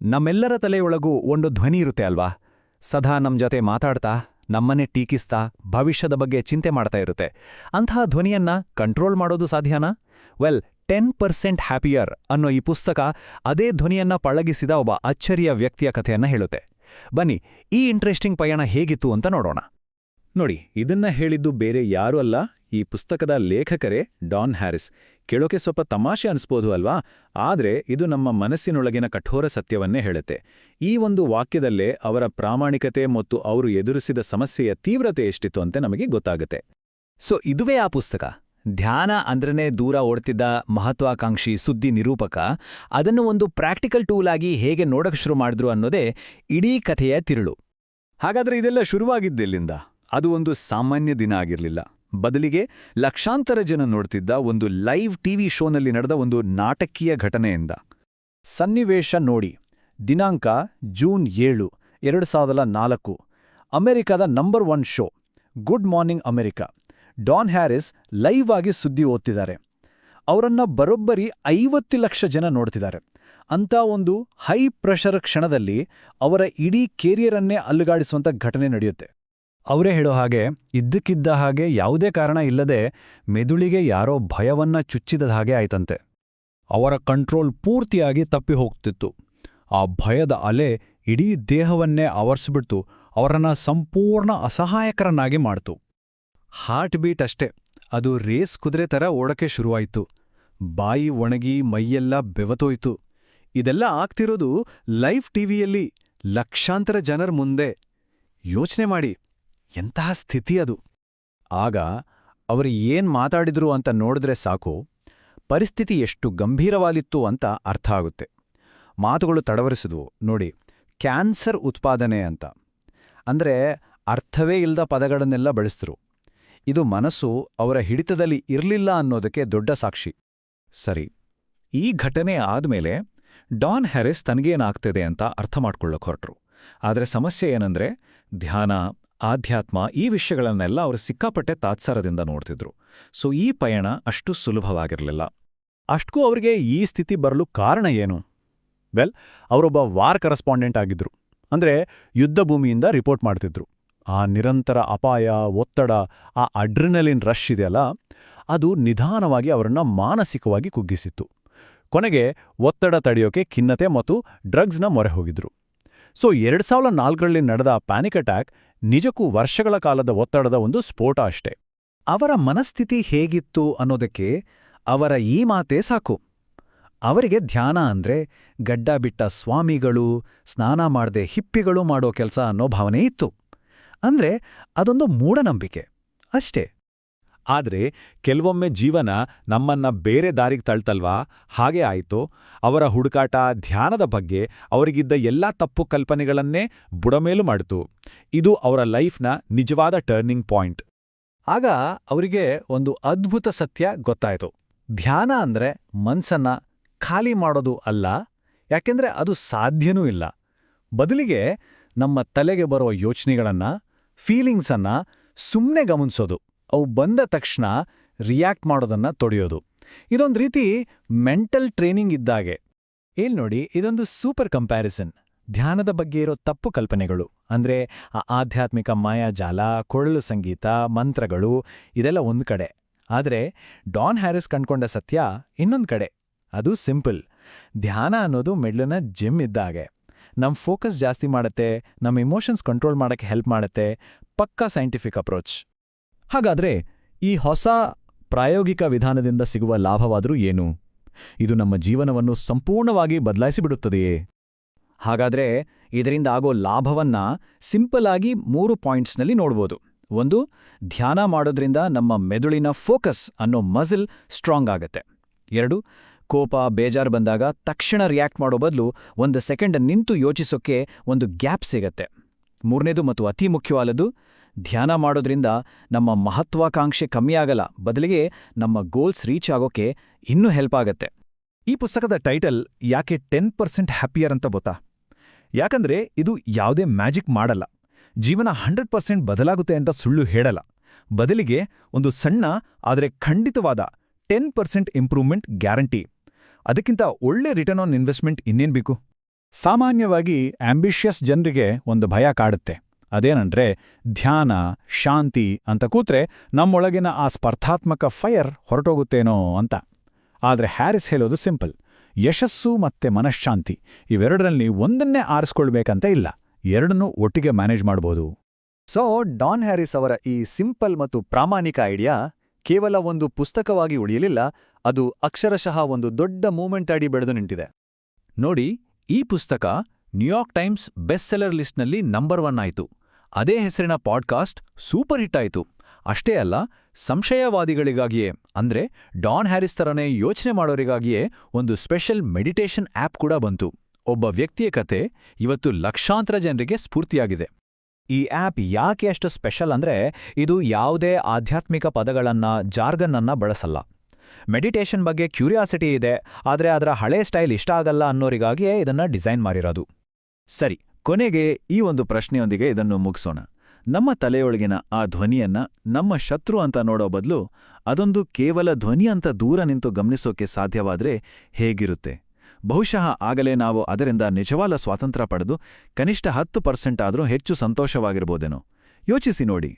ನಮ್ಮೆಲ್ಲರ ತಲೆಯೊಳಗೂ ಒಂದು ಧ್ವನಿ ಇರುತ್ತೆ ಅಲ್ವಾ? ಸದಾ ನಮ್ ಜೊತೆ ಮಾತಾಡ್ತಾ, ನಮ್ಮನ್ನೇ ಟೀಕಿಸ್ತಾ, ಭವಿಷ್ಯದ ಬಗ್ಗೆ ಚಿಂತೆ ಮಾಡ್ತಾ ಇರುತ್ತೆ. ಅಂತಹ ಧ್ವನಿಯನ್ನ ಕಂಟ್ರೋಲ್ ಮಾಡೋದು ಸಾಧ್ಯನಾ? ವೆಲ್, 10% ಹ್ಯಾಪಿಯರ್ ಅನ್ನೋ ಈ ಪುಸ್ತಕ ಅದೇ ಧ್ವನಿಯನ್ನ ಪಳಗಿಸಿದ ಒಬ್ಬ ಅಚ್ಚರಿಯ ವ್ಯಕ್ತಿಯ ಕಥೆಯನ್ನ ಹೇಳುತ್ತೆ. ಬನ್ನಿ, ಈ ಇಂಟ್ರೆಸ್ಟಿಂಗ್ ಪಯಣ ಹೇಗಿತ್ತು ಅಂತ ನೋಡೋಣ. ನೋಡಿ, ಇದನ್ನ ಹೇಳಿದ್ದು ಬೇರೆ ಯಾರೂ ಅಲ್ಲ, ಈ ಪುಸ್ತಕದ ಲೇಖಕರೇ ಡಾನ್ ಹ್ಯಾರಿಸ್. ಕೇಳೋಕೆ ಸ್ವಲ್ಪ ತಮಾಷೆ ಅನಿಸ್ಬೋದು ಅಲ್ವಾ? ಆದ್ರೆ ಇದು ನಮ್ಮ ಮನಸ್ಸಿನೊಳಗಿನ ಕಠೋರ ಸತ್ಯವನ್ನೇ ಹೇಳುತ್ತೆ. ಈ ಒಂದು ವಾಕ್ಯದಲ್ಲೇ ಅವರ ಪ್ರಾಮಾಣಿಕತೆ ಮತ್ತು ಅವರು ಎದುರಿಸಿದ ಸಮಸ್ಯೆಯ ತೀವ್ರತೆ ಎಷ್ಟಿತ್ತು ಅಂತ ನಮಗೆ ಗೊತ್ತಾಗುತ್ತೆ. ಸೊ ಇದುವೇ ಆ ಪುಸ್ತಕ. ಧ್ಯಾನ ಅಂದ್ರನೇ ದೂರ ಓಡ್ತಿದ್ದ ಮಹತ್ವಾಕಾಂಕ್ಷಿ ಸುದ್ದಿ ನಿರೂಪಕ ಅದನ್ನು ಒಂದು ಪ್ರಾಕ್ಟಿಕಲ್ ಟೂಲ್ ಆಗಿ ಹೇಗೆ ನೋಡಕ್ ಶುರು ಮಾಡಿದ್ರು ಅನ್ನೋದೇ ಇಡೀ ಕಥೆಯ ತಿರುಳು. ಹಾಗಾದ್ರೆ ಇದೆಲ್ಲ ಶುರುವಾಗಿದ್ದೆಲ್ಲಿಂದ? ಅದು ಒಂದು ಸಾಮಾನ್ಯ ದಿನ ಆಗಿರಲಿಲ್ಲ. ಬದಲಿಗೆ ಲಕ್ಷಾಂತರ ಜನ ನೋಡ್ತಿದ್ದ ಒಂದು ಲೈವ್ ಟಿವಿ ಶೋನಲ್ಲಿ ನಡೆದ ಒಂದು ನಾಟಕೀಯ ಘಟನೆಯಿಂದ. ಸನ್ನಿವೇಶ ನೋಡಿ. ದಿನಾಂಕ ಜೂನ್ 7, 2004. ಅಮೆರಿಕದ number 1 show good morning America. Dan Harris live ಆಗಿ ಸುದ್ದಿ ಓದ್ತಿದ್ದಾರೆ. ಅವರನ್ನ ಬರೋಬ್ಬರಿ 50 ಲಕ್ಷ ಜನ ನೋಡ್ತಿದ್ದಾರೆ. ಅಂತ ಒಂದು ಹೈ ಪ್ರೆಷರ್ ಕ್ಷಣದಲ್ಲಿ ಅವರ ಇಡೀ ಕೇರಿಯರನ್ನೇ ಅಲ್ಲುಗಾಡಿಸುವಂಥ ಘಟನೆ ನಡೆಯುತ್ತೆ. ಅವರೇ ಹೇಳೋ ಹಾಗೆ, ಇದ್ದಕ್ಕಿದ್ದ ಹಾಗೆ ಯಾವುದೇ ಕಾರಣ ಇಲ್ಲದೆ ಮೆದುಳಿಗೆ ಯಾರೋ ಭಯವನ್ನ ಚುಚ್ಚಿದ ಹಾಗೆ ಆಯ್ತಂತೆ. ಅವರ ಕಂಟ್ರೋಲ್ ಪೂರ್ತಿಯಾಗಿ ತಪ್ಪಿ ಹೋಗ್ತಿತ್ತು. ಆ ಭಯದ ಅಲೆ ಇಡೀ ದೇಹವನ್ನೇ ಆವರಿಸಿಬಿಡ್ತು, ಅವರನ್ನ ಸಂಪೂರ್ಣ ಅಸಹಾಯಕರನ್ನಾಗಿ ಮಾಡ್ತು. ಹಾರ್ಟ್ ಬೀಟ್ ಅಷ್ಟೇ, ಅದು ರೇಸ್ ಕುದುರೆ ಥರ ಓಡಕ್ಕೆ ಶುರುವಾಯಿತು. ಬಾಯಿ ಒಣಗಿ ಮೈಯೆಲ್ಲ ಬೆವತೋಯ್ತು. ಇದೆಲ್ಲ ಆಗ್ತಿರೋದು ಲೈವ್ ಟಿವಿಯಲ್ಲಿ ಲಕ್ಷಾಂತರ ಜನರ ಮುಂದೆ. ಯೋಚನೆ ಮಾಡಿ, ಎಂತಹ ಸ್ಥಿತಿ ಅದು. ಆಗ ಅವರು ಏನ್ ಮಾತಾಡಿದ್ರು ಅಂತ ನೋಡಿದ್ರೆ ಸಾಕು, ಪರಿಸ್ಥಿತಿ ಎಷ್ಟು ಗಂಭೀರವಾಗಿತ್ತು ಅಂತ ಅರ್ಥ ಆಗುತ್ತೆ. ಮಾತುಗಳು ತಡವರಿಸಿದ್ವು ನೋಡಿ. ಕ್ಯಾನ್ಸರ್ ಉತ್ಪಾದನೆ ಅಂತ ಅಂದ್ರೆ ಅರ್ಥವೇ ಇಲ್ಲದ ಪದಗಳನ್ನೆಲ್ಲ ಬಳಸಿದ್ರು. ಇದು ಮನಸ್ಸು ಅವರ ಹಿಡಿತದಲ್ಲಿ ಇರಲಿಲ್ಲ ಅನ್ನೋದಕ್ಕೆ ದೊಡ್ಡ ಸಾಕ್ಷಿ. ಸರಿ, ಈ ಘಟನೆ ಆದ್ಮೇಲೆ ಡಾನ್ ಹ್ಯಾರಿಸ್ ತನಗೇನಾಗ್ತಿದೆ ಅಂತ ಅರ್ಥ ಮಾಡ್ಕೊಳ್ಳೋಕೆ ಹೊರಟ್ರು. ಆದರೆ ಸಮಸ್ಯೆ ಏನಂದ್ರೆ, ಧ್ಯಾನ, ಆಧ್ಯಾತ್ಮ ಈ ವಿಷಯಗಳನ್ನೆಲ್ಲ ಅವರು ಸಿಕ್ಕಾಪಟ್ಟೆ ತಾತ್ಸಾರದಿಂದ ನೋಡ್ತಿದ್ರು. ಸೊ ಈ ಪಯಣ ಅಷ್ಟು ಸುಲಭವಾಗಿರಲಿಲ್ಲ. ಅಷ್ಟಕ್ಕೂ ಅವರಿಗೆ ಈ ಸ್ಥಿತಿ ಬರಲು ಕಾರಣ ಏನು? ವೆಲ್, ಅವರೊಬ್ಬ ವಾರ್ ಕರೆಸ್ಪಾಂಡೆಂಟ್ ಆಗಿದ್ರು. ಅಂದ್ರೆ ಯುದ್ಧ ಭೂಮಿಯಿಂದ ರಿಪೋರ್ಟ್ ಮಾಡ್ತಿದ್ರು. ಆ ನಿರಂತರ ಅಪಾಯ, ಒತ್ತಡ, ಆ ಅಡ್ರಿನಲಿನ್ ರಶ್ ಇದೆಯಲ್ಲ, ಅದು ನಿಧಾನವಾಗಿ ಅವರನ್ನ ಮಾನಸಿಕವಾಗಿ ಕುಗ್ಗಿಸಿತ್ತು. ಕೊನೆಗೆ ಒತ್ತಡ ತಡೆಯೋಕೆ ಖಿನ್ನತೆ ಮತ್ತು ಡ್ರಗ್ಸ್ನ ಮೊರೆ ಹೋಗಿದ್ರು. ಸೊ 2004ರಲ್ಲಿ ನಡೆದ ಪ್ಯಾನಿಕ್ ಅಟ್ಯಾಕ್ ನಿಜಕ್ಕೂ ವರ್ಷಗಳ ಕಾಲದ ಒತ್ತಡದ ಒಂದು ಸ್ಫೋಟ ಅಷ್ಟೇ. ಅವರ ಮನಸ್ಥಿತಿ ಹೇಗಿತ್ತು ಅನ್ನೋದಕ್ಕೆ ಅವರ ಈ ಮಾತೇ ಸಾಕು. ಅವರಿಗೆ ಧ್ಯಾನ ಅಂದ್ರೆ ಗಡ್ಡ ಬಿಟ್ಟ ಸ್ವಾಮಿಗಳು, ಸ್ನಾನ ಮಾಡದೆ ಹಿಪ್ಪಿಗಳು ಮಾಡೋ ಕೆಲಸ ಅನ್ನೋ ಭಾವನೆ ಇತ್ತು. ಅಂದ್ರೆ ಅದೊಂದು ಮೂಢನಂಬಿಕೆ ಅಷ್ಟೇ. ಆದ್ರೆ ಕೆಲವೊಮ್ಮೆ ಜೀವನ ನಮ್ಮನ್ನ ಬೇರೆ ದಾರಿಗೆ ತಳ್ತಲ್ವಾ? ಹಾಗೆ ಆಯ್ತು. ಅವರ ಹುಡುಕಾಟ ಧ್ಯಾನದ ಬಗ್ಗೆ ಅವರಿಗಿದ್ದ ಎಲ್ಲಾ ತಪ್ಪು ಕಲ್ಪನೆಗಳನ್ನೇ ಬುಡಮೇಲು ಮಾಡಿತು. ಇದು ಅವರ ಲೈಫ್ನ ನಿಜವಾದ ಟರ್ನಿಂಗ್ ಪಾಯಿಂಟ್. ಆಗ ಅವರಿಗೆ ಒಂದು ಅದ್ಭುತ ಸತ್ಯ ಗೊತ್ತಾಯ್ತು. ಧ್ಯಾನ ಅಂದ್ರೆ ಮನ್ಸನ್ನ ಖಾಲಿ ಮಾಡೋದು ಅಲ್ಲ, ಯಾಕೆಂದ್ರೆ ಅದು ಸಾಧ್ಯನೂ ಇಲ್ಲ. ಬದಲಿಗೆ ನಮ್ಮ ತಲೆಗೆ ಬರೋ ಯೋಚನೆಗಳನ್ನ, ಫೀಲಿಂಗ್ಸನ್ನ ಸುಮ್ಮನೆ ಗಮನಿಸೋದು, ಅವು ಬಂದ ತಕ್ಷಣ ರಿಯಾಕ್ಟ್ ಮಾಡೋದನ್ನ ತೊಡೆಯೋದು. ಇದೊಂದು ರೀತಿ ಮೆಂಟಲ್ ಟ್ರೈನಿಂಗ್ ಇದ್ದಾಗೆ. ನೋಡಿ, ಇದೊಂದು ಸೂಪರ್ ಕಂಪ್ಯಾರಿಸನ್. ಧ್ಯಾನದ ಬಗ್ಗೆ ಇರೋ ತಪ್ಪು ಕಲ್ಪನೆಗಳು ಅಂದ್ರೆ ಆ ಆಧ್ಯಾತ್ಮಿಕ ಮಾಯಾಜಾಲ, ಕೊಳಲು ಸಂಗೀತ, ಮಂತ್ರಗಳು ಇದೆಲ್ಲ ಒಂದು ಕಡೆ. ಆದ್ರೆ ಡಾನ್ ಹ್ಯಾರಿಸ್ ಕಂಡ್ಕೊಂಡ ಸತ್ಯ ಇನ್ನೊಂದು ಕಡೆ. ಅದು ಸಿಂಪಲ್. ಧ್ಯಾನ ಅನ್ನೋದು ಮೆಡ್ಲಿನ ಜಿಮ್ ಇದ್ದಾಗೆ. ನಮ್ಮ ಫೋಕಸ್ ಜಾಸ್ತಿ ಮಾಡುತ್ತೆ, ನಮ್ಮ ಇಮೋಷನ್ಸ್ ಕಂಟ್ರೋಲ್ ಮಾಡಕ್ಕೆ ಹೆಲ್ಪ್ ಮಾಡುತ್ತೆ. ಪಕ್ಕಾ ಸೈಂಟಿಫಿಕ್ ಅಪ್ರೋಚ್. ಹಾಗಾದ್ರೆ ಈ ಹೊಸ ಪ್ರಾಯೋಗಿಕ ವಿಧಾನದಿಂದ ಸಿಗುವ ಲಾಭವಾದರೂ ಏನು? ಇದು ನಮ್ಮ ಜೀವನವನ್ನು ಸಂಪೂರ್ಣವಾಗಿ ಬದಲಾಯಿಸಿಬಿಡುತ್ತದೆಯೇ? ಹಾಗಾದ್ರೆ ಇದರಿಂದ ಆಗೋ ಲಾಭವನ್ನ ಸಿಂಪಲ್ ಆಗಿ 3 ಪಾಯಿಂಟ್ಸ್ನಲ್ಲಿ ನೋಡ್ಬೋದು. 1, ಧ್ಯಾನ ಮಾಡೋದ್ರಿಂದ ನಮ್ಮ ಮೆದುಳಿನ ಫೋಕಸ್ ಅನ್ನೋ ಮಸಿಲ್ ಸ್ಟ್ರಾಂಗ್ ಆಗತ್ತೆ. 2, ಕೋಪ, ಬೇಜಾರು ಬಂದಾಗ ತಕ್ಷಣ ರಿಯಾಕ್ಟ್ ಮಾಡೋ ಬದಲು 1 ಸೆಕೆಂಡ್ ನಿಂತು ಯೋಚಿಸೋಕೆ ಒಂದು ಗ್ಯಾಪ್ ಸಿಗತ್ತೆ. 3ನೇದು ಮತ್ತು ಅತಿ ಮುಖ್ಯವಾದದ್ದು, ಧ್ಯಾನ ಮಾಡೋದ್ರಿಂದ ನಮ್ಮ ಮಹತ್ವಾಕಾಂಕ್ಷೆ ಕಮ್ಮಿಯಾಗಲ್ಲ, ಬದಲಿಗೆ ನಮ್ಮ ಗೋಲ್ಸ್ ರೀಚ್ ಆಗೋಕೆ ಇನ್ನೂ ಹೆಲ್ಪ್ ಆಗತ್ತೆ. ಈ ಪುಸ್ತಕದ ಟೈಟಲ್ ಯಾಕೆ 10% ಹ್ಯಾಪಿಯರ್ ಅಂತ ಗೊತ್ತಾ? ಯಾಕಂದ್ರೆ ಇದು ಯಾವುದೇ ಮ್ಯಾಜಿಕ್ ಮಾಡಲ್ಲ, ಜೀವನ 100% ಬದಲಾಗುತ್ತೆ ಅಂತ ಸುಳ್ಳು ಹೇಳಲ್ಲ. ಬದಲಿಗೆ ಒಂದು ಸಣ್ಣ ಆದರೆ ಖಂಡಿತವಾದ 10% ಇಂಪ್ರೂವ್ಮೆಂಟ್ ಗ್ಯಾರಂಟಿ. ಅದಕ್ಕಿಂತ ಒಳ್ಳೆ ರಿಟರ್ನ್ ಆನ್ ಇನ್ವೆಸ್ಟ್ಮೆಂಟ್ ಇನ್ನೇನ್ ಬೇಕು? ಸಾಮಾನ್ಯವಾಗಿ ಆಂಬಿಷಿಯಸ್ ಜನರಿಗೆ ಒಂದು ಭಯ ಕಾಡುತ್ತೆ. ಅದೇನಂದ್ರೆ ಧ್ಯಾನ, ಶಾಂತಿ ಅಂತ ಕೂತ್ರೆ ನಮ್ಮೊಳಗಿನ ಆ ಸ್ಪರ್ಧಾತ್ಮಕ ಫೈರ್ ಹೊರಟೋಗುತ್ತೇನೋ ಅಂತ. ಆದ್ರೆ ಹ್ಯಾರಿಸ್ ಹೇಳೋದು ಸಿಂಪಲ್. ಯಶಸ್ಸು ಮತ್ತೆ ಮನಃಶಾಂತಿ ಇವೆರಡರಲ್ಲಿ ಒಂದನ್ನೇ ಆರಿಸ್ಕೊಳ್ಬೇಕಂತ ಇಲ್ಲ, ಎರಡನ್ನೂ ಒಟ್ಟಿಗೆ ಮ್ಯಾನೇಜ್ ಮಾಡ್ಬೋದು. ಸೊ ಡಾನ್ ಹ್ಯಾರಿಸ್ ಅವರ ಈ ಸಿಂಪಲ್ ಮತ್ತು ಪ್ರಾಮಾಣಿಕ ಐಡಿಯಾ ಕೇವಲ ಒಂದು ಪುಸ್ತಕವಾಗಿ ಉಳಿಯಲಿಲ್ಲ, ಅದು ಅಕ್ಷರಶಃ ಒಂದು ದೊಡ್ಡ ಮೂವ್ಮೆಂಟ್ ಆಗಿ ಬೆಳೆದು ನಿಂತಿದೆ. ನೋಡಿ, ಈ ಪುಸ್ತಕ ನ್ಯೂಯಾರ್ಕ್ ಟೈಮ್ಸ್ ಬೆಸ್ಟ್ ಸೆಲ್ಲರ್ ಲಿಸ್ಟ್ನಲ್ಲಿ ನಂಬರ್ 1 ಆಯಿತು. ಅದೇ ಹೆಸರಿನ ಪಾಡ್ಕಾಸ್ಟ್ ಸೂಪರ್ ಹಿಟ್ ಆಯಿತು. ಅಷ್ಟೇ ಅಲ್ಲ, ಸಂಶಯವಾದಿಗಳಿಗಾಗಿಯೇ ಅಂದ್ರೆ ಡಾನ್ ಹ್ಯಾರಿಸ್ ಥರನೇ ಯೋಚನೆ ಮಾಡೋರಿಗಾಗಿಯೇ ಒಂದು ಸ್ಪೆಷಲ್ ಮೆಡಿಟೇಷನ್ ಆ್ಯಪ್ ಕೂಡ ಬಂತು. ಒಬ್ಬ ವ್ಯಕ್ತಿಯ ಕತೆ ಇವತ್ತು ಲಕ್ಷಾಂತರ ಜನರಿಗೆ ಸ್ಫೂರ್ತಿಯಾಗಿದೆ. ಈ ಆ್ಯಪ್ ಯಾಕೆ ಅಷ್ಟು ಸ್ಪೆಷಲ್ ಅಂದ್ರೆ ಇದು ಯಾವುದೇ ಆಧ್ಯಾತ್ಮಿಕ ಪದಗಳನ್ನ, ಜಾರ್ಗನ್ನನ್ನ ಬಳಸಲ್ಲ. ಮೆಡಿಟೇಷನ್ ಬಗ್ಗೆ ಕ್ಯೂರಿಯಾಸಿಟಿ ಇದೆ, ಆದರೆ ಅದರ ಹಳೇ ಸ್ಟೈಲ್ ಇಷ್ಟ ಆಗಲ್ಲ ಅನ್ನೋರಿಗಾಗಿಯೇ ಇದನ್ನ ಡಿಸೈನ್ ಮಾಡಿರೋದು. ಸರಿ, ಕೊನೆಗೆ ಈ ಒಂದು ಪ್ರಶ್ನೆಯೊಂದಿಗೆ ಇದನ್ನು ಮುಗಿಸೋಣ. ನಮ್ಮ ತಲೆಯೊಳಗಿನ ಆ ಧ್ವನಿಯನ್ನ ನಮ್ಮ ಶತ್ರು ಅಂತ ನೋಡೋ ಬದಲು ಅದೊಂದು ಕೇವಲ ಧ್ವನಿ ಅಂತ ದೂರ ನಿಂತು ಗಮನಿಸೋಕೆ ಸಾಧ್ಯವಾದ್ರೆ ಹೇಗಿರುತ್ತೆ? ಬಹುಶಃ ಆಗಲೇ ನಾವು ಅದರಿಂದ ನಿಜವಾದ ಸ್ವಾತಂತ್ರ್ಯ ಪಡೆದು ಕನಿಷ್ಠ 10% ಆದರೂ ಹೆಚ್ಚು ಸಂತೋಷವಾಗಿರ್ಬೋದೇನೋ. ಯೋಚಿಸಿ ನೋಡಿ.